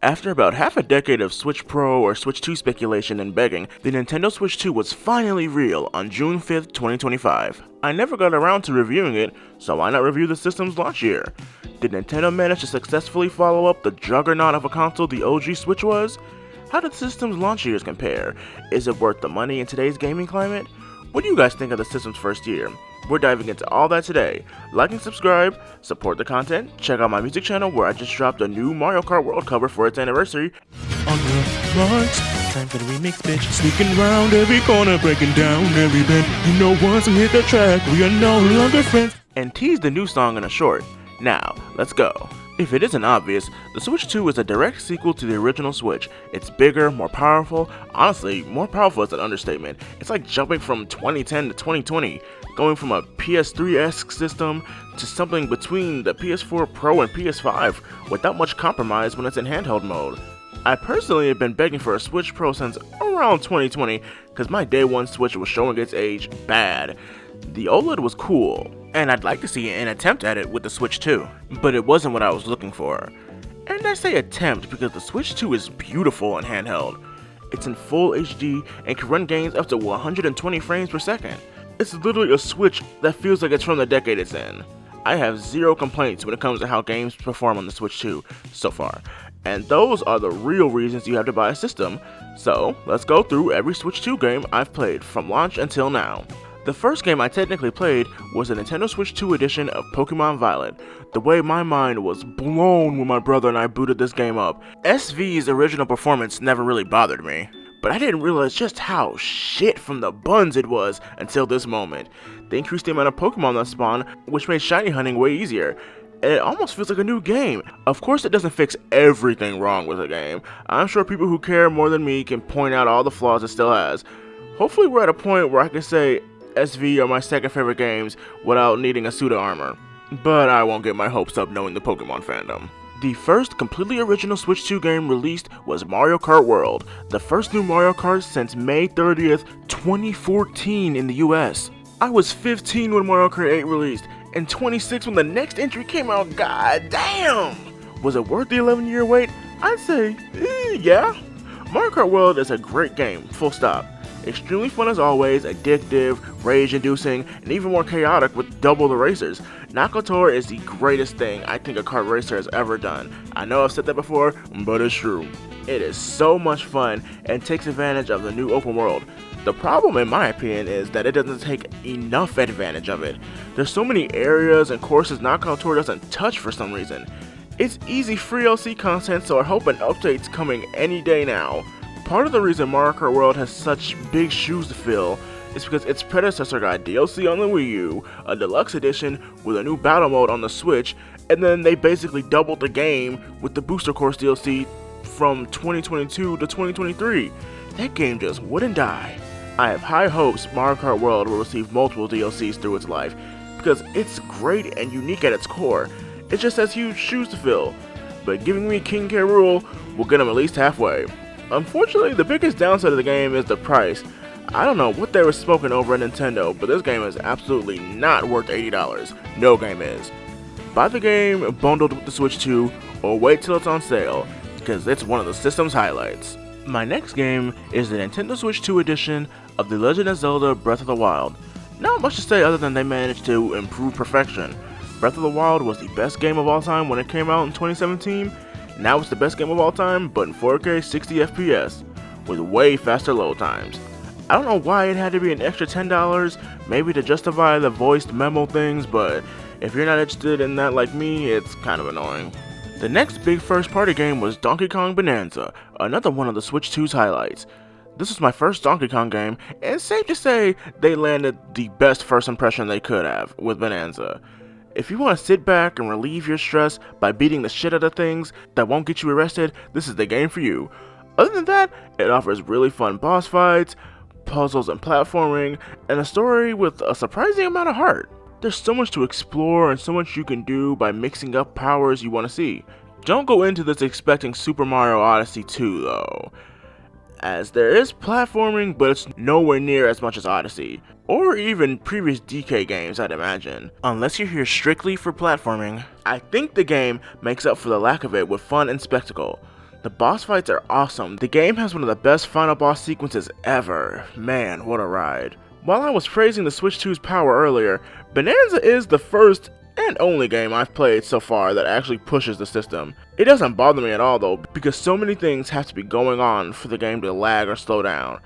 After about half a decade of Switch Pro or Switch 2 speculation and begging, the Nintendo Switch 2 was finally real on June 5th, 2025. I never got around to reviewing it, so why not review the system's launch year? Did Nintendo manage to successfully follow up the juggernaut of a console the OG Switch was? How did the system's launch years compare? Is it worth the money in today's gaming climate? What do you guys think of the system's first year? We're diving into all that today. Like and subscribe, support the content, check out my music channel where I just dropped a new Mario Kart World cover for its anniversary. On your marks, time for the remix, bitch. Sneaking around every corner, breaking down every bend. You know once we hit the track, we are no longer friends. And tease the new song in a short. Now, let's go. If it isn't obvious, the Switch 2 is a direct sequel to the original Switch. It's bigger, more powerful. Honestly, more powerful is an understatement. It's like jumping from 2010 to 2020, going from a PS3-esque system to something between the PS4 Pro and PS5 without much compromise when it's in handheld mode. I personally have been begging for a Switch Pro since around 2020 because my day one Switch was showing its age bad. The OLED was cool, and I'd like to see an attempt at it with the Switch 2, but it wasn't what I was looking for. And I say attempt because the Switch 2 is beautiful in handheld. It's in full HD and can run games up to 120 frames per second. It's literally a Switch that feels like it's from the decade it's in. I have zero complaints when it comes to how games perform on the Switch 2 so far, and those are the real reasons you have to buy a system. So let's go through every Switch 2 game I've played from launch until now. The first game I technically played was the Nintendo Switch 2 edition of Pokemon Violet. The way my mind was blown when my brother and I booted this game up. SV's original performance never really bothered me, but I didn't realize just how shit from the buns it was until this moment. They increased the amount of Pokemon that spawn, which made shiny hunting way easier. And it almost feels like a new game. Of course it doesn't fix everything wrong with the game. I'm sure people who care more than me can point out all the flaws it still has. Hopefully we're at a point where I can say SV are my second favorite games without needing a suit of armor. But I won't get my hopes up knowing the Pokemon fandom. The first completely original Switch 2 game released was Mario Kart World, the first new Mario Kart since May 30th, 2014 in the US. I was 15 when Mario Kart 8 released, and 26 when the next entry came out. God damn! Was it worth the 11-year wait? I'd say, yeah. Mario Kart World is a great game, full stop. Extremely fun as always, addictive, rage-inducing, and even more chaotic with double the racers. Nakotor is the greatest thing I think a kart racer has ever done. I know I've said that before, but it's true. It is so much fun and takes advantage of the new open world. The problem, in my opinion, is that it doesn't take enough advantage of it. There's so many areas and courses Nakotor doesn't touch for some reason. It's easy free LC content, so I hope an update's coming any day now. Part of the reason Mario Kart World has such big shoes to fill is because its predecessor got DLC on the Wii U, a deluxe edition with a new battle mode on the Switch, and then they basically doubled the game with the Booster Course DLC from 2022 to 2023. That game just wouldn't die. I have high hopes Mario Kart World will receive multiple DLCs through its life, because it's great and unique at its core. It just has huge shoes to fill, but giving me King K. Rool will get them at least halfway. Unfortunately, the biggest downside of the game is the price. I don't know what they were smoking over at Nintendo, but this game is absolutely not worth $80. No game is. Buy the game bundled with the Switch 2, or wait till it's on sale, because it's one of the system's highlights. My next game is the Nintendo Switch 2 edition of The Legend of Zelda Breath of the Wild. Not much to say other than they managed to improve perfection. Breath of the Wild was the best game of all time when it came out in 2017. Now it's the best game of all time, but in 4K 60 FPS, with way faster load times. I don't know why it had to be an extra $10, maybe to justify the voiced memo things, but if you're not interested in that like me, it's kind of annoying. The next big first party game was Donkey Kong Bananza, another one of the Switch 2's highlights. This was my first Donkey Kong game, and it's safe to say they landed the best first impression they could have with Bananza. If you want to sit back and relieve your stress by beating the shit out of things that won't get you arrested, this is the game for you. Other than that, it offers really fun boss fights, puzzles and platforming, and a story with a surprising amount of heart. There's so much to explore and so much you can do by mixing up powers you want to see. Don't go into this expecting Super Mario Odyssey 2 though, as there is platforming, but it's nowhere near as much as Odyssey, or even previous DK games I'd imagine. Unless you're here strictly for platforming, I think the game makes up for the lack of it with fun and spectacle. The boss fights are awesome. The game has one of the best final boss sequences ever. Man, what a ride. While I was praising the Switch 2's power earlier, Bananza is the first and only game I've played so far that actually pushes the system. It doesn't bother me at all though, because so many things have to be going on for the game to lag or slow down.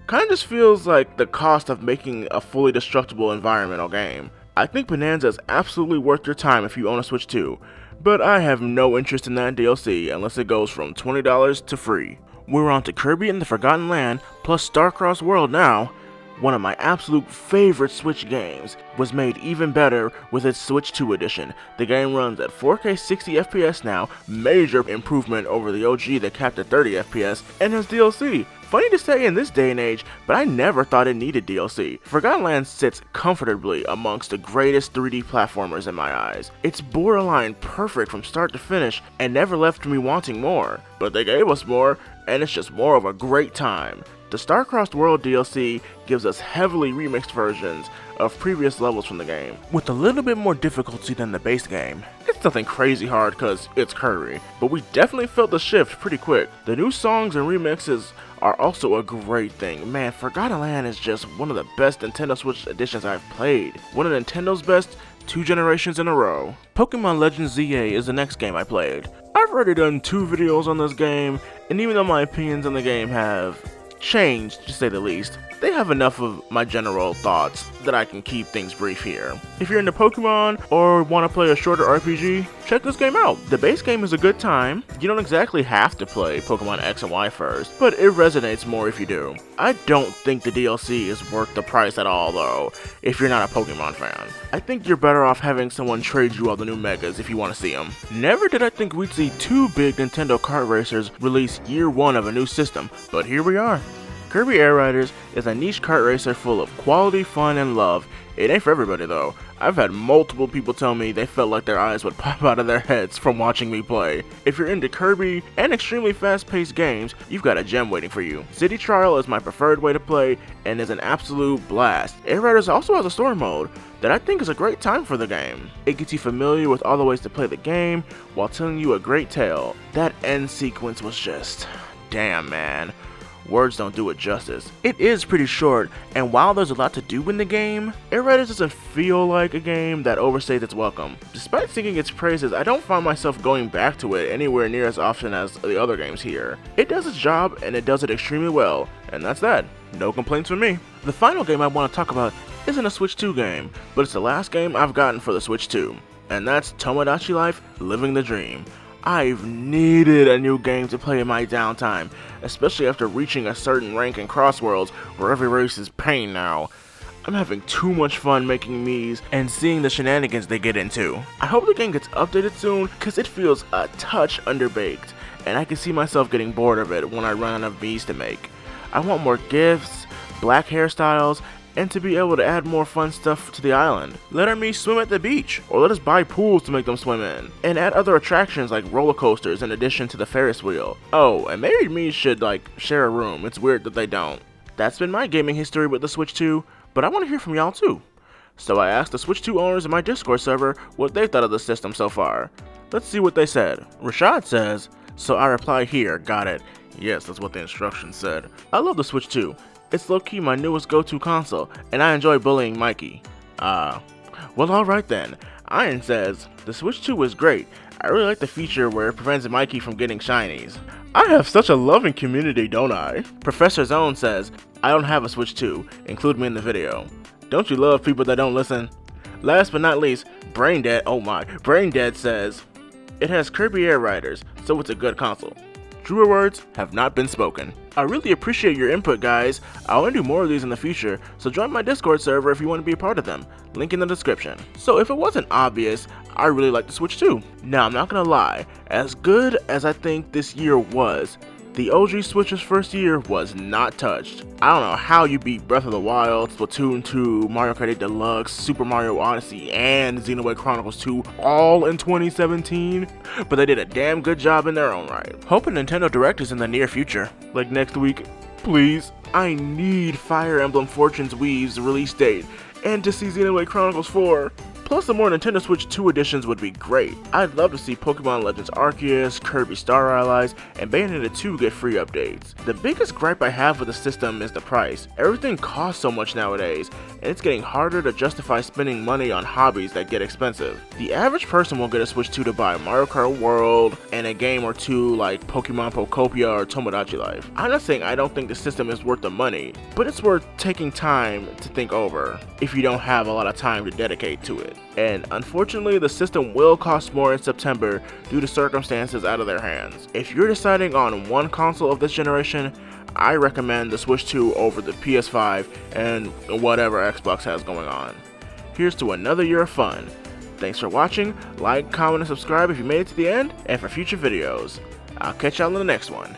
Kinda just feels like the cost of making a fully destructible environmental game. I think Bananza is absolutely worth your time if you own a Switch 2, but I have no interest in that DLC unless it goes from $20 to free. We're on to Kirby and the Forgotten Land plus Star-Crossed World now. One of my absolute favorite Switch games, was made even better with its Switch 2 edition. The game runs at 4K 60 FPS now, major improvement over the OG that capped at 30 FPS, and has DLC. Funny to say in this day and age, but I never thought it needed DLC. Forgotten Land sits comfortably amongst the greatest 3D platformers in my eyes. It's borderline perfect from start to finish and never left me wanting more. But they gave us more, and it's just more of a great time. The Star-Crossed World DLC gives us heavily remixed versions of previous levels from the game, with a little bit more difficulty than the base game. It's nothing crazy hard cause it's Kirby, but we definitely felt the shift pretty quick. The new songs and remixes are also a great thing. Man, Forgotten Land is just one of the best Nintendo Switch editions I've played. One of Nintendo's best 2 generations in a row. Pokemon Legends ZA is the next game I played. I've already done 2 videos on this game, and even though my opinions on the game have changed, to say the least, they have enough of my general thoughts that I can keep things brief here. If you're into Pokemon or want to play a shorter RPG, check this game out. The base game is a good time. You don't exactly have to play Pokemon X and Y first, but it resonates more if you do. I don't think the DLC is worth the price at all though, if you're not a Pokemon fan. I think you're better off having someone trade you all the new Megas if you want to see them. Never did I think we'd see 2 big Nintendo kart racers release year 1 of a new system, but here we are. Kirby Air Riders is a niche kart racer full of quality, fun, and love. It ain't for everybody though. I've had multiple people tell me they felt like their eyes would pop out of their heads from watching me play. If you're into Kirby and extremely fast-paced games, you've got a gem waiting for you. City Trial is my preferred way to play and is an absolute blast. Air Riders also has a story mode that I think is a great time for the game. It gets you familiar with all the ways to play the game while telling you a great tale. That end sequence was just, damn man. Words don't do it justice. It is pretty short, and while there's a lot to do in the game, Air Riders doesn't feel like a game that overstays its welcome. Despite singing its praises, I don't find myself going back to it anywhere near as often as the other games here. It does its job, and it does it extremely well, and that's that. No complaints from me. The final game I want to talk about isn't a Switch 2 game, but it's the last game I've gotten for the Switch 2, and that's Tomodachi Life Living the Dream. I've needed a new game to play in my downtime, especially after reaching a certain rank in Crossworlds where every race is pain now. I'm having too much fun making Miis and seeing the shenanigans they get into. I hope the game gets updated soon because it feels a touch underbaked, and I can see myself getting bored of it when I run out of Miis to make. I want more gifts, black hairstyles, and to be able to add more fun stuff to the island. Let our Mii swim at the beach, or let us buy pools to make them swim in, and add other attractions like roller coasters in addition to the Ferris wheel. Oh, and maybe Mii should share a room. It's weird that they don't. That's been my gaming history with the Switch 2, but I want to hear from y'all too. So I asked the Switch 2 owners in my Discord server what they thought of the system so far. Let's see what they said. Rashad says, so I reply here, got it. Yes, that's what the instructions said. I love the Switch 2. It's low-key my newest go-to console, and I enjoy bullying Mikey. Well alright then. Iron says, the Switch 2 is great. I really like the feature where it prevents Mikey from getting shinies. I have such a loving community, don't I? Professor Zone says, I don't have a Switch 2. Include me in the video. Don't you love people that don't listen? Last but not least, Braindead says, it has Kirby Air Riders, so it's a good console. Truer words have not been spoken. I really appreciate your input, guys. I want to do more of these in the future, so join my Discord server if you want to be a part of them. Link in the description. So if it wasn't obvious, I really like the Switch 2. Now I'm not gonna lie, as good as I think this year was, the OG Switch's first year was not touched. I don't know how you beat Breath of the Wild, Splatoon 2, Mario Kart 8 Deluxe, Super Mario Odyssey, and Xenoblade Chronicles 2 all in 2017, but they did a damn good job in their own right. Hoping Nintendo Direct is in the near future, like next week, please. I need Fire Emblem Fortune's Weave's release date, and to see Xenoblade Chronicles 4. Plus, the more Nintendo Switch 2 editions would be great. I'd love to see Pokemon Legends Arceus, Kirby Star Allies, and Bayonetta 2 get free updates. The biggest gripe I have with the system is the price. Everything costs so much nowadays, and it's getting harder to justify spending money on hobbies that get expensive. The average person won't get a Switch 2 to buy Mario Kart World and a game or two like Pokemon Pokopia or Tomodachi Life. I'm not saying I don't think the system is worth the money, but it's worth taking time to think over if you don't have a lot of time to dedicate to it. And unfortunately, the system will cost more in September due to circumstances out of their hands. If you're deciding on one console of this generation, I recommend the Switch 2 over the PS5 and whatever Xbox has going on. Here's to another year of fun. Thanks for watching, like, comment, and subscribe if you made it to the end, and for future videos. I'll catch y'all in the next one.